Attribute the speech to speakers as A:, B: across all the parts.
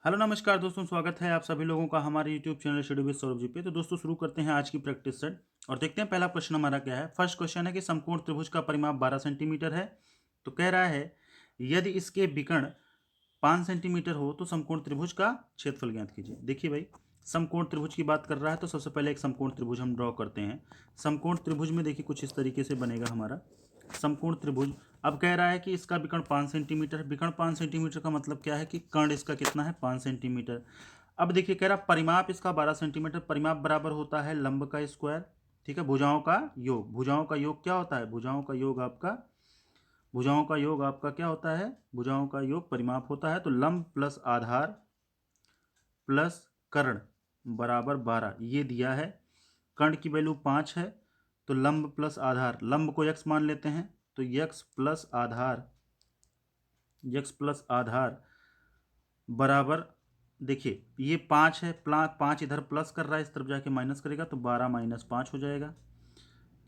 A: Hello नमस्कार दोस्तों, स्वागत है आप सभी लोगों का हमारे YouTube channel study with Saurabh ji पे। तो दोस्तों शुरू करते हैं आज की प्रैक्टिस सेट और देखते हैं पहला क्वेश्चन हमारा क्या है। फर्स्ट क्वेश्चन है कि समकोण त्रिभुज का परिमाप 12 सेंटीमीटर है। तो कह रहा है यदि इसके विकर्ण 5 सेंटीमीटर हो तो समकोण त्रिभुज का क्षेत्रफल ज्ञात कीजिए। देखिए भाई, समकोण त्रिभुज की बात कर रहा है तो सबसे पहले एक समकोण त्रिभुज हम ड्रॉ करते हैं। समकोण त्रिभुज में देखिए कुछ इस तरीके से बनेगा हमारा समकोण त्रिभुज। अब कह रहा है कि इसका विकर्ण 5 सेंटीमीटर है। विकर्ण 5 सेंटीमीटर का मतलब क्या है कि कर्ण इसका कितना है, 5 सेंटीमीटर। अब देखिए कह रहा परिमाप इसका 12 सेंटीमीटर। परिमाप बराबर होता है लंब का स्क्वायर, ठीक है, भुजाओं का योग। भुजाओं का योग क्या होता है, भुजाओं का योग आपका क्या होता है, भुजाओं का योग परिमाप होता है। तो लंब प्लस आधार प्लस कर्ण बराबर 12 ये दिया है। कर्ण की वैल्यू 5 है तो लंब प्लस आधार, लंब को x मान लेते हैं तो x प्लस आधार बराबर, देखिए ये 5 है, 5 इधर प्लस कर रहा है, इस तरफ जाके माइनस करेगा तो 12 माइनस 5 हो जाएगा।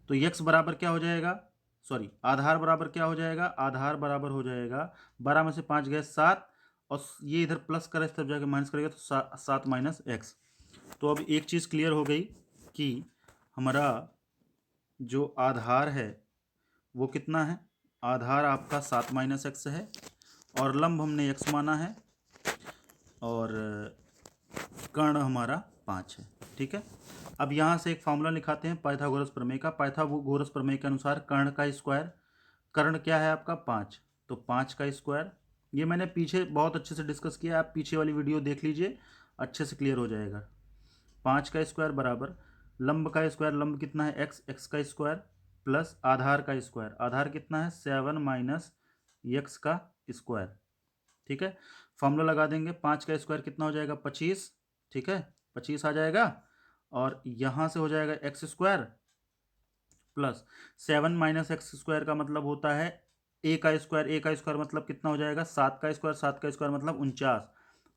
A: तो x बराबर क्या हो जाएगा, सॉरी आधार बराबर क्या हो जाएगा, आधार बराबर हो जाएगा 12 में से 5 गए 7, और ये इधर प्लस करें इस तरफ जाके माइनस करेगा तो 7 माइनस एक्स। तो अब एक चीज़ क्लियर हो गई कि हमारा जो आधार है वो कितना है, आधार आपका 7 माइनस एक्स है, और लंब हमने x माना है, और कर्ण हमारा 5 है। ठीक है, अब यहाँ से एक फॉर्मूला लिखाते हैं पाइथागोरस प्रमेय का। पाइथागोरस प्रमेय के अनुसार कर्ण का स्क्वायर, कर्ण क्या है आपका 5, तो 5 का स्क्वायर। ये मैंने पीछे बहुत अच्छे से डिस्कस किया, आप पीछे वाली वीडियो देख लीजिए, अच्छे से क्लियर हो जाएगा। 5 का स्क्वायर बराबर लंब का स्क्वायर, लंब कितना है एक्स, एक्स का स्क्वायर प्लस आधार का स्क्वायर, आधार कितना है 7 माइनस एक्स का स्क्वायर। ठीक है, फॉर्मूला लगा देंगे, 5 का स्क्वायर कितना हो जाएगा 25, ठीक है 25 आ जाएगा, और यहाँ से हो जाएगा x square plus 7 minus x square का मतलब होता है ए का स्क्वायर, ए का स्क्वायर मतलब कितना हो जाएगा 7 का स्क्वायर, 7 का स्क्वायर मतलब 49,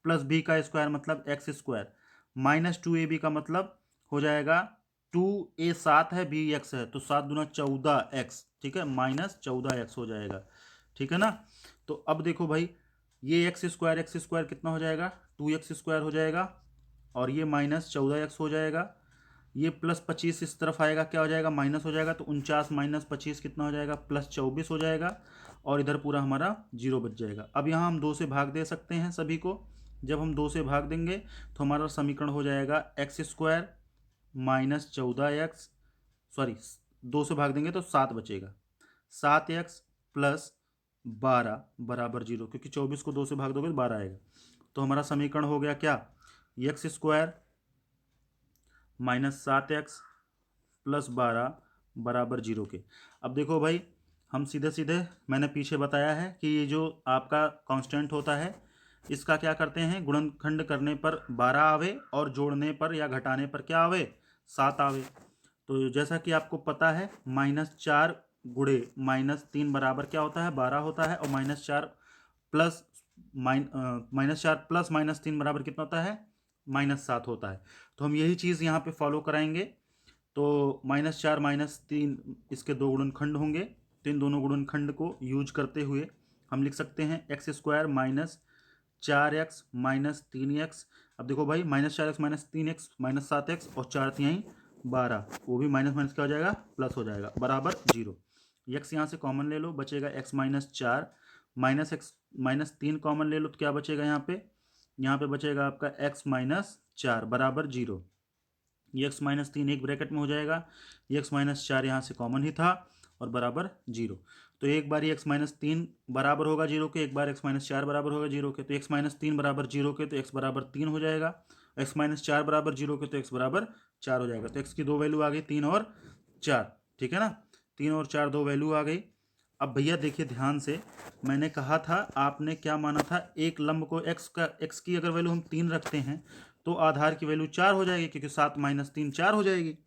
A: प्लस बी का स्क्वायर मतलब एक्स स्क्वायर, माइनस 2ab का मतलब हो जाएगा 2a 7 है, बी एक्स है, तो 7 दूना 14x, ठीक है माइनस 14x हो जाएगा। ठीक है ना, तो अब देखो भाई, ये एक्स स्क्वायर कितना हो जाएगा 2x स्क्वायर हो जाएगा, और ये माइनस 14x हो जाएगा। ये प्लस 25 इस तरफ आएगा, क्या हो जाएगा माइनस हो जाएगा, तो 49 माइनस 25 कितना हो जाएगा प्लस 24 हो जाएगा, और इधर पूरा हमारा जीरो बच जाएगा। अब यहाँ हम 2 से भाग दे सकते हैं सभी को। जब हम 2 से भाग देंगे तो हमारा समीकरण हो जाएगा x square minus 14x, sorry 2 से भाग देंगे तो 7 बचेगा, 7x प्लस 12 बराबर 0, क्योंकि 24 को 2 से भाग दोगे तो 12 आएगा। तो हमारा समीकरण हो गया क्या, x square minus 7x plus 12 बराबर 0 के। अब देखो भाई, हम सीधे सीधे मैंने पीछे बताया है कि ये जो आपका कांस्टेंट होता है इसका क्या करते हैं, गुणनखंड करने पर 12 आवे और जोड़ने पर या घटाने पर क्या आवे 7 आवे। तो जैसा कि आपको पता है -4 गुणे -3 बराबर क्या होता है 12 होता है, और प्लस -4 प्लस -3 बराबर कितना होता है -7 होता है। तो हम यही चीज़ यहाँ पे फॉलो कराएंगे। तो -4 -3 इसके दो गुणनखंड होंगे, तो इन दोनों गुणनखंड को यूज करते हुए हम लिख सकते हैं x square minus 4x minus 3x। अब देखो भाई -4x minus 3x minus 7x और 4×3 12, वो भी माइनस माइनस क्या हो जाएगा प्लस हो जाएगा बराबर 0। x यहाँ से कॉमन ले लो, बचेगा x minus 4, minus x minus 3 common ले लो तो क्या बचेगा यहाँ पे बचेगा आपका x माइनस 4 बराबर 0। ये x माइनस 3 एक ब्रैकेट में हो जाएगा, ये x माइनस 4 यहाँ से कॉमन ही था, और बराबर 0। तो एक बार ये x माइनस 3 बराबर होगा 0 के, एक बार x माइनस 4 बराबर होगा 0 के। तो x माइनस 3 बराबर 0 के तो x बराबर 3 हो जाएगा, x माइनस 4 बराबर 0 के तो x बराबर 4 हो जाएगा। तो x की दो वैल्यू आ गई 3 और 4, ठीक है ना, 3 और 4 दो वैल्यू आ गई। अब भैया देखिए ध्यान से, मैंने कहा था, आपने क्या माना था, एक लंब को x की अगर वैल्यू हम 3 रखते हैं तो आधार की वैल्यू 4 हो जाएगी, क्योंकि 7 माइनस 3 4 हो जाएगी।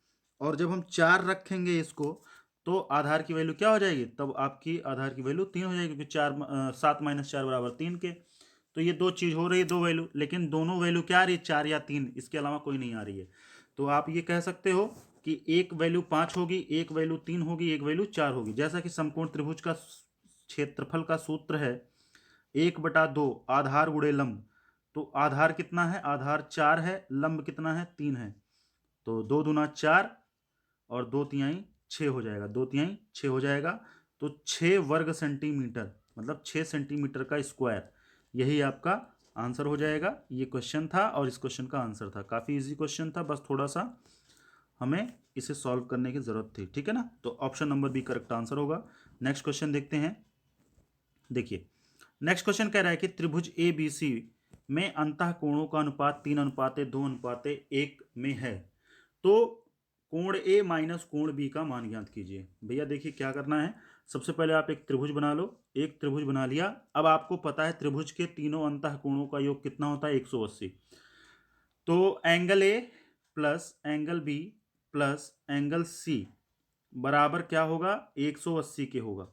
A: और जब हम 4 रखेंगे इसको तो आधार की वैल्यू क्या हो जाएगी, तब आपकी आधार की वैल्यू 3 हो जाएगी, क्योंकि 7 माइनस 4 बराबर 3 के। तो ये दो चीज़ हो रही है, दो वैल्यू, लेकिन दोनों वैल्यू क्या आ रही है 4 या 3, इसके अलावा कोई नहीं आ रही है। तो आप ये कह सकते हो कि एक वैल्यू 5 होगी, एक वैल्यू 3 होगी, एक वैल्यू 4 होगी। जैसा कि समकोण त्रिभुज का क्षेत्रफल का सूत्र है 1/2 आधार गुणे लंब, तो आधार कितना है, आधार 4 है, लंब कितना है 3 है, तो 2 दूना 4 और 2 तिहाई 6 हो जाएगा, 2 तिहाई 6 हो जाएगा। तो 6 वर्ग सेंटीमीटर मतलब 6 सेंटीमीटर का स्क्वायर, यही आपका आंसर हो जाएगा। ये क्वेश्चन था और इस क्वेश्चन का आंसर था। काफ़ी इजी क्वेश्चन था, बस थोड़ा सा हमें इसे सॉल्व करने की ज़रूरत थी, ठीक है ना। तो option number B correct answer होगा। नेक्स्ट क्वेश्चन देखते हैं। देखिए नेक्स्ट क्वेश्चन कह रहा है कि त्रिभुज ए बी सी में अंतः कोणों का अनुपात 3:2:1 में है, तो कोण ए माइनस कोण बी का मान ज्ञात कीजिए। भैया देखिए क्या करना है, सबसे पहले आप एक त्रिभुज बना लो। एक त्रिभुज बना लिया। अब आपको पता है त्रिभुज के तीनों अंतः कोणों का योग कितना होता है, 180। तो angle A plus angle B plus angle C बराबर क्या होगा, 180 के होगा,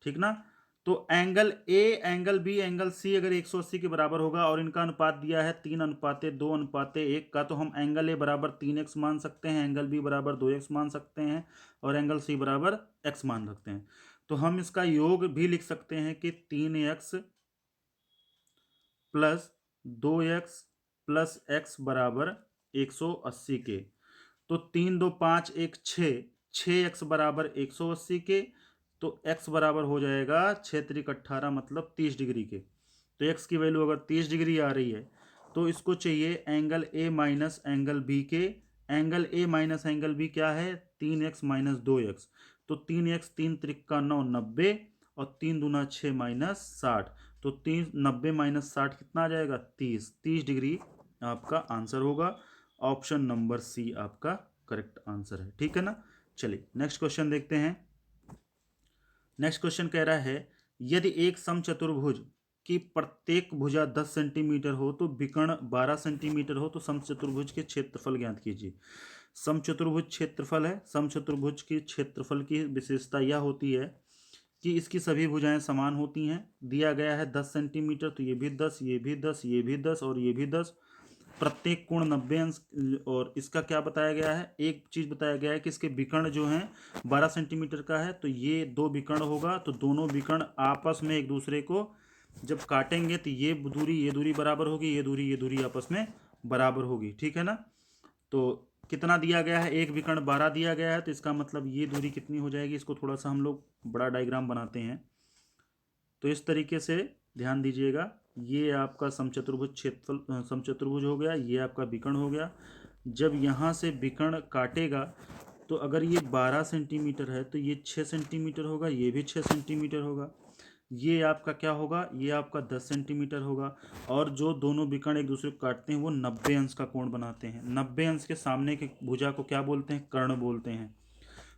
A: ठीक ना। तो angle A angle B angle C अगर 180 के बराबर होगा और इनका अनुपात दिया है 3:2:1 का, तो हम एंगल ए बराबर 3x मान सकते हैं, एंगल बी बराबर 2x मान सकते हैं और एंगल सी बराबर x मान सकते हैं। तो हम इसका योग भी लिख सकते हैं कि 3x plus 2x plus x बराबर 180 के। तो 3 2 5 1 6, 6x बराबर 180 के, तो x बराबर हो जाएगा 6 त्रिक 18 मतलब 30 डिग्री के। तो x की वैल्यू अगर 30 डिग्री आ रही है तो इसको चाहिए angle a minus angle b के। Angle a minus angle b क्या है, 3x माइनस 2x। तो 3x 3 त्रिक का 9 90 और 3 दूना 6 माइनस 60। तो 3 90 माइनस 60 कितना आ जाएगा, 30 डिग्री आपका आंसर होगा। ऑप्शन नंबर सी आपका करेक्ट आंसर है, ठीक है ना। चलिए नेक्स्ट क्वेश्चन देखते हैं। नेक्स्ट क्वेश्चन कह रहा है यदि एक समचतुर्भुज की प्रत्येक भुजा 10 सेंटीमीटर हो तो विकर्ण 12 सेंटीमीटर हो, तो समचतुर्भुज के क्षेत्रफल ज्ञात कीजिए। समचतुर्भुज क्षेत्रफल है। समचतुर्भुज की क्षेत्रफल की विशेषता यह होती है कि इसकी सभी भुजाएं समान होती हैं। दिया गया है 10 सेंटीमीटर, तो ये भी 10, ये भी 10, ये भी 10 और ये भी 10। प्रत्येक कोण 90 अंश। और इसका क्या बताया गया है, एक चीज बताया गया है कि इसके विकर्ण जो हैं 12 सेंटीमीटर का है, तो ये 2 विकर्ण होगा, तो दोनों विकर्ण आपस में एक दूसरे को जब काटेंगे तो ये दूरी बराबर होगी, ये दूरी आपस में बराबर होगी, ठीक है ना। तो कितना दिया गया है, एक विकर्ण 12 दिया गया है, तो इसका मतलब ये दूरी कितनी हो जाएगी। इसको थोड़ा सा हम लोग बड़ा डायग्राम बनाते हैं। तो इस तरीके से ध्यान दीजिएगा, ये आपका समचतुर्भुज क्षेत्रफल समचतुर्भुज हो गया, ये आपका विकर्ण हो गया। जब यहाँ से विकर्ण काटेगा तो अगर ये 12 सेंटीमीटर है तो ये 6 सेंटीमीटर होगा, ये भी 6 सेंटीमीटर होगा। ये आपका क्या होगा, ये आपका 10 सेंटीमीटर होगा। और जो दोनों विकर्ण एक दूसरे को काटते हैं वो 90 अंश का कोण बनाते हैं। 90 अंश के सामने के भुजा को क्या बोलते हैं, कर्ण बोलते हैं।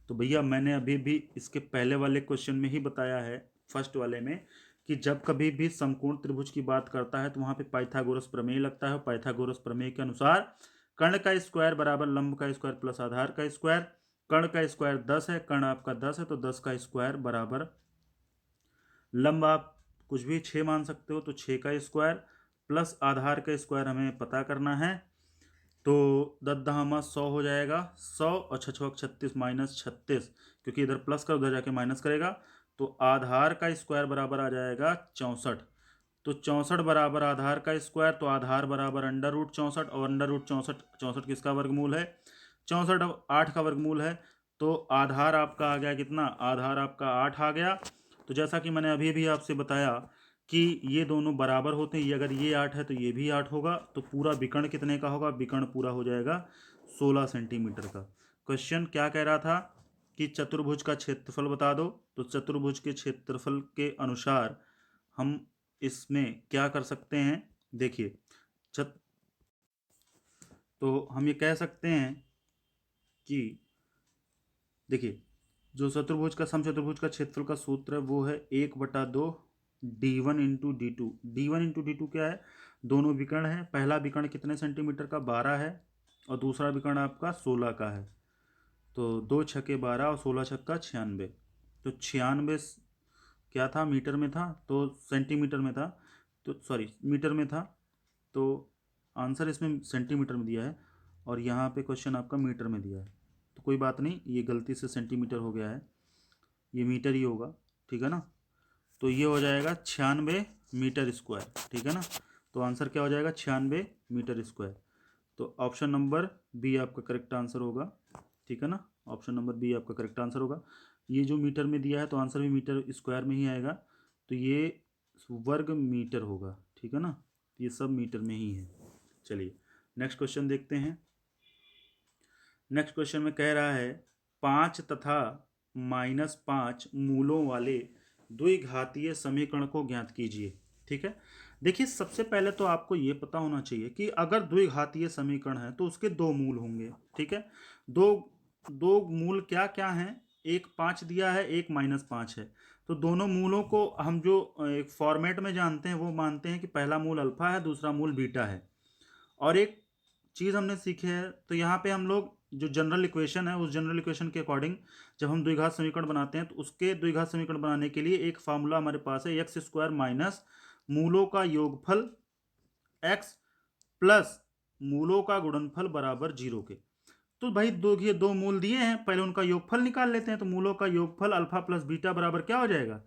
A: तो भैया मैंने अभी भी इसके पहले वाले क्वेश्चन में ही बताया है, फर्स्ट वाले में, कि जब कभी भी समकोण त्रिभुज की बात करता है तो वहाँ पे पाइथागोरस प्रमेय लगता है। पाइथागोरस प्रमेय के अनुसार कर्ण का स्क्वायर बराबर लंब का स्क्वायर प्लस आधार का स्क्वायर। कर्ण का स्क्वायर 10 है, कर्ण आपका 10 है, तो 10 का स्क्वायर बराबर लंब आप कुछ भी 6 मान सकते हो, तो 6 का स्क्वायर प्लस आधार का स्क्वायर हमें पता करना है। तो 10×100 हो जाएगा 100 और 6×6 36 माइनस 36, क्योंकि इधर प्लस का उधर जाके माइनस करेगा। तो आधार का स्क्वायर बराबर आ जाएगा 64। तो 64 बराबर आधार का स्क्वायर, तो आधार बराबर √64 और √64 64 किसका वर्गमूल है, 64 8 का वर्गमूल है। तो आधार आपका आ गया कितना, आधार आपका 8 आ गया। तो जैसा कि मैंने अभी भी आपसे बताया कि ये दोनों बराबर होते हैं, ये अगर ये 8 है तो ये भी 8 होगा। तो पूरा विकर्ण कितने का होगा, विकर्ण पूरा हो जाएगा 16 सेंटीमीटर का। क्वेश्चन क्या कह रहा था कि चतुर्भुज का क्षेत्रफल बता दो। तो चतुर्भुज के क्षेत्रफल के अनुसार हम इसमें क्या कर सकते हैं, देखिए तो हम ये कह सकते हैं कि देखिए जो चतुर्भुज का समचतुर्भुज का क्षेत्रफल का सूत्र है वो है 1/2 d1 into D two. d1 into D two क्या है, दोनों विकर्ण है। पहला विकर्ण कितने सेंटीमीटर का, 12 है, और दूसरा विकर्ण आपका 16 का है। तो 2 छक्के 12 और 16 छक्का 96। तो 96 क्या था, मीटर में था, तो सेंटीमीटर में था, तो सॉरी मीटर में था। तो आंसर इसमें सेंटीमीटर में दिया है और यहाँ पे क्वेश्चन आपका मीटर में दिया है। तो कोई बात नहीं, ये गलती से सेंटीमीटर हो गया है, ये मीटर ही होगा, ठीक है ना। तो ये हो जाएगा 96 मीटर स्क्वायर, ठीक है ना। तो आंसर क्या हो जाएगा 96 मीटर स्क्वायर। तो ऑप्शन नंबर बी आपका करेक्ट आंसर होगा, ठीक है ना। ऑप्शन नंबर बी आपका करेक्ट आंसर होगा। ये जो मीटर में दिया है तो आंसर भी मीटर स्क्वायर में ही आएगा, तो ये वर्ग मीटर होगा, ठीक है ना। ये सब मीटर में ही है। चलिए नेक्स्ट क्वेश्चन देखते हैं। नेक्स्ट क्वेश्चन में कह रहा है 5 तथा -5 मूलों वाले द्विघातीय समीकरण को ज्ञात कीजिए, ठीक है। देखिए सबसे पहले तो आपको ये पता होना चाहिए कि अगर द्विघातीय समीकरण है तो उसके दो मूल होंगे, ठीक है। दो दो मूल क्या क्या हैं, एक 5 दिया है, एक -5 है। तो दोनों मूलों को हम जो एक फॉर्मेट में जानते हैं वो मानते हैं कि पहला मूल अल्फा है, दूसरा मूल बीटा है। और एक चीज़ हमने सीखी है, तो यहाँ पे हम लोग जो जनरल इक्वेशन है उस जनरल इक्वेशन के अकॉर्डिंग जब हम द्विघात समीकरण बनाते हैं तो उसके द्विघात समीकरण बनाने के लिए एक फार्मूला हमारे पास है, एक्स स्क्वायर माइनस मूलों का योगफल एक्स प्लस मूलों का गुणनफल बराबर 0 के। तो भाई ये दो मूल दिए हैं, पहले उनका योगफल निकाल लेते हैं। तो मूलों का योगफल अल्फा प्लस बीटा बराबर क्या हो जाएगा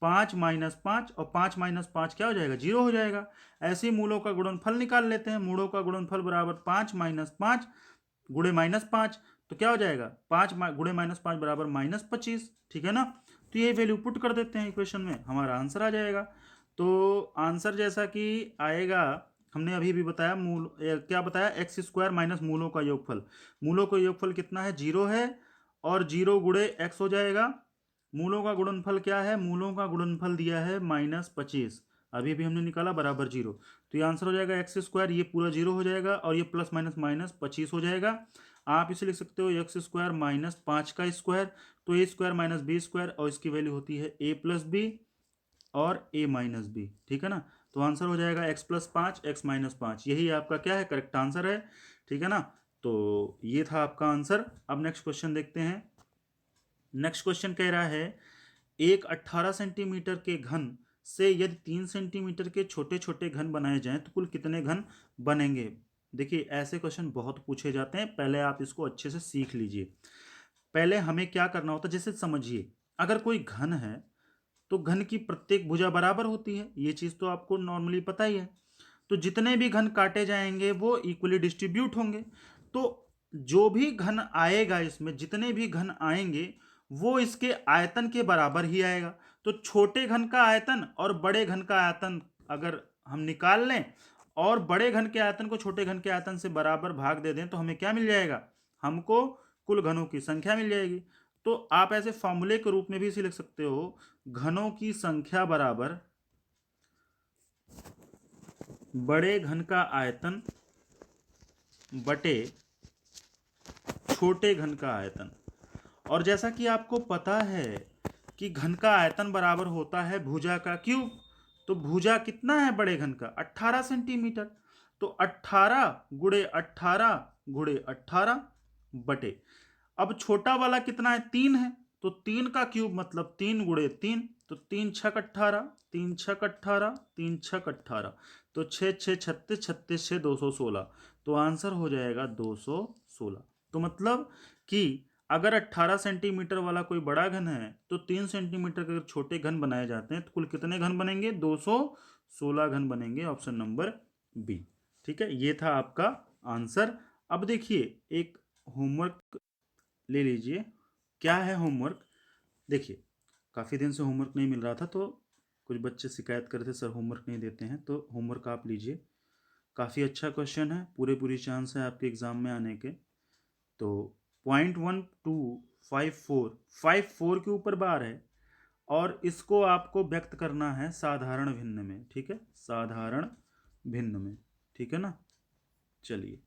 A: 5 - 5, और 5 - 5 क्या हो जाएगा 0 हो जाएगा। ऐसे ही मूलों का गुणनफल निकाल लेते हैं। मूलों का गुणनफल बराबर 5 - 5 गुणे -5, तो क्या हो जाएगा 5 गुणे -5 बराबर -25, ठीक है ना। तो ये वैल्यू पुट कर देते हैं इक्वेशन में, हमारा आंसर आ जाएगा। तो आंसर जैसा कि आएगा, हमने अभी भी बताया क्या बताया, एक्स स्क्वायर माइनस मूलों का योगफल। मूलों का योगफल कितना है 0 है, और 0 गुणे एक्स हो जाएगा। मूलों का गुणनफल क्या है, मूलों का गुणनफल दिया है -25, अभी भी हमने निकाला बराबर 0। तो ये आंसर हो जाएगा एक्स स्क्वायर, ये पूरा 0 हो जाएगा और ये प्लस माइनस माइनस 25 हो जाएगा। आप इसे लिख सकते हो एक्स स्क्वायर -5 का स्क्वायर, तो ए स्क्वायर माइनस बी स्क्वायर, और इसकी वैल्यू होती है ए प्लस बी और ए माइनस बी, ठीक है ना। तो आंसर हो जाएगा x + 5 x - 5, यही आपका क्या है करेक्ट आंसर है, ठीक है ना। तो ये था आपका आंसर। अब नेक्स्ट क्वेश्चन देखते हैं। नेक्स्ट क्वेश्चन कह रहा है एक 18 सेंटीमीटर के घन से यदि 3 सेंटीमीटर के छोटे छोटे घन बनाए जाएं तो कुल कितने घन बनेंगे। देखिए ऐसे क्वेश्चन बहुत पूछे जाते हैं, पहले आप इसको अच्छे से सीख लीजिए। पहले हमें क्या करना होता है, जैसे समझिए अगर कोई घन है तो घन की प्रत्येक भुजा बराबर होती है, ये चीज़ तो आपको नॉर्मली पता ही है। तो जितने भी घन काटे जाएंगे वो इक्वली डिस्ट्रीब्यूट होंगे। तो जो भी घन आएगा इसमें, जितने भी घन आएंगे वो इसके आयतन के बराबर ही आएगा। तो छोटे घन का आयतन और बड़े घन का आयतन अगर हम निकाल लें और बड़े घन के आयतन को छोटे घन के आयतन से बराबर भाग दे दें तो हमें क्या मिल जाएगा, हमको कुल घनों की संख्या मिल जाएगी। तो आप ऐसे फॉर्मूले के रूप में भी इसे लिख सकते हो, घनों की संख्या बराबर बड़े घन का आयतन बटे छोटे घन का आयतन। और जैसा कि आपको पता है कि घन का आयतन बराबर होता है भुजा का क्यूब। तो भुजा कितना है बड़े घन का 18 सेंटीमीटर। तो 18 गुणे 18 गुणे 18 बटे, अब छोटा वाला कितना है 3 है, तो 3 का क्यूब मतलब 3 गुणे 3, तो 3 छक 18, 3 छक 18, 3 छक 18, तो 6 6 36, 36 6 216, तो आंसर हो जाएगा 216। तो मतलब कि अगर 18 सेंटीमीटर वाला कोई बड़ा घन है तो 3 सेंटीमीटर के अगर छोटे घन बनाए जाते हैं तो कुल कितने घन बनेंगे 216 घन बनेंगे, ऑप्शन नंबर बी, ठीक है। ये था आपका आंसर। अब देखिए एक होमवर्क ले लीजिए। क्या है होमवर्क, देखिए काफ़ी दिन से होमवर्क नहीं मिल रहा था तो कुछ बच्चे शिकायत कर रहे थे सर होमवर्क नहीं देते हैं, तो होमवर्क आप लीजिए। काफ़ी अच्छा क्वेश्चन है, पूरी चांस है आपके एग्ज़ाम में आने के। तो 0.1254 के ऊपर बार है और इसको आपको व्यक्त करना है साधारण भिन्न में, ठीक है, साधारण भिन्न में, ठीक है ना। चलिए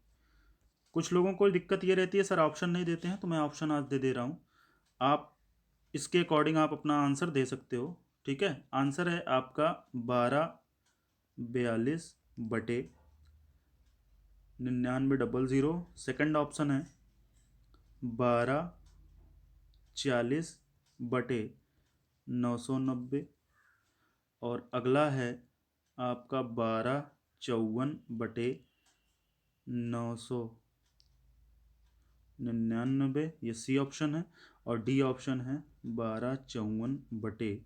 A: कुछ लोगों को दिक्कत ये रहती है सर ऑप्शन नहीं देते हैं, तो मैं ऑप्शन आज दे रहा हूँ। आप इसके अकॉर्डिंग आप अपना आंसर दे सकते हो, ठीक है। आंसर है आपका 1242/9900। सेकंड ऑप्शन है 1240/990, और अगला है आपका 1254/999, ये सी ऑप्शन है। और डी ऑप्शन है 1254/990।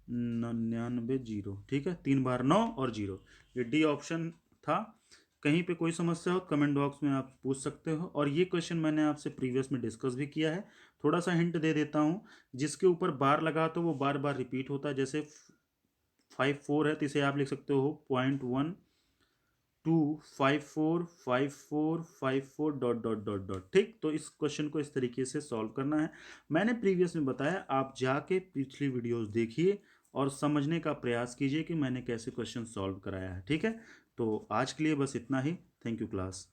A: 99 जीरो, ठीक है, 3 बार 9 और जीरो, ये डी ऑप्शन था। कहीं पे कोई समस्या हो कमेंट बॉक्स में आप पूछ सकते हो। और ये क्वेश्चन मैंने आपसे प्रीवियस में डिस्कस भी किया है। थोड़ा सा हिंट दे देता हूँ, जिसके ऊपर बार लगा तो वो बार बार रिपीट होता है। जैसे 54 है तो इसे आप लिख सकते हो 0.12545454 डॉट डॉट डॉट डॉट, ठीक। तो इस क्वेश्चन को इस तरीके से सॉल्व करना है। मैंने प्रीवियस में बताया, आप जाके पिछली वीडियोस देखिए और समझने का प्रयास कीजिए कि मैंने कैसे क्वेश्चन सॉल्व कराया है, ठीक है। तो आज के लिए बस इतना ही। Thank you class.